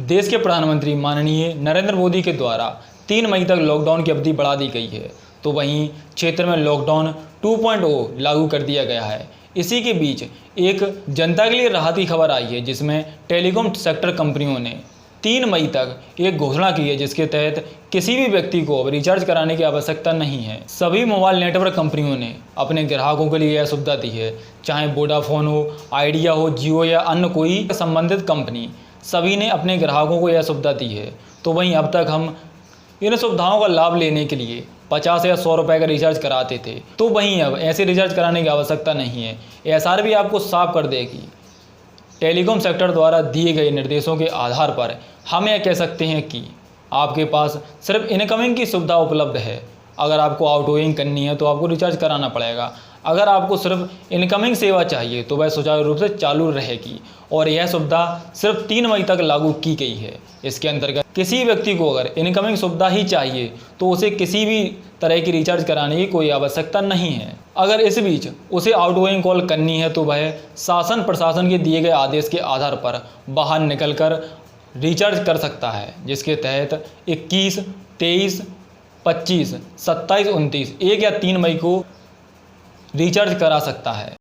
देश के प्रधानमंत्री माननीय नरेंद्र मोदी के द्वारा 3 मई तक लॉकडाउन की अवधि बढ़ा दी गई है, तो वहीं क्षेत्र में लॉकडाउन 2.0 लागू कर दिया गया है। इसी के बीच एक जनता के लिए राहत की खबर आई है, जिसमें टेलीकॉम सेक्टर कंपनियों ने 3 मई तक एक घोषणा की है, जिसके तहत किसी भी व्यक्ति को अब रिचार्ज कराने की आवश्यकता नहीं है। सभी मोबाइल नेटवर्क कंपनियों ने अपने ग्राहकों के लिए यह सुविधा दी है, चाहे वोडाफोन हो, आइडिया हो, जियो या अन्य कोई संबंधित कंपनी, सभी ने अपने ग्राहकों को यह सुविधा दी है। तो वहीं अब तक हम इन सुविधाओं का लाभ लेने के लिए 50 या 100 रुपये का रिचार्ज कराते थे, तो वहीं अब ऐसे रिचार्ज कराने की आवश्यकता नहीं है। एसआरबी आपको साफ कर देगी। टेलीकॉम सेक्टर द्वारा दिए गए निर्देशों के आधार पर हम यह कह सकते हैं कि आपके पास सिर्फ इनकमिंग की सुविधा उपलब्ध है। अगर आपको आउटगोइंग करनी है तो आपको रिचार्ज कराना पड़ेगा। अगर आपको सिर्फ इनकमिंग सेवा चाहिए तो वह सुचारू रूप से चालू रहेगी और यह सुविधा सिर्फ 3 मई तक लागू की गई है। इसके अंतर्गत किसी व्यक्ति को अगर इनकमिंग सुविधा ही चाहिए तो उसे किसी भी तरह की रिचार्ज कराने की कोई आवश्यकता नहीं है। अगर इस बीच उसे आउटगोइंग कॉल करनी है तो वह शासन प्रशासन के दिए गए आदेश के आधार पर बाहर निकलकर रिचार्ज कर सकता है, जिसके तहत 21, 23, 25, 27, 29, 1 या 3 मई को रिचार्ज करा सकता है।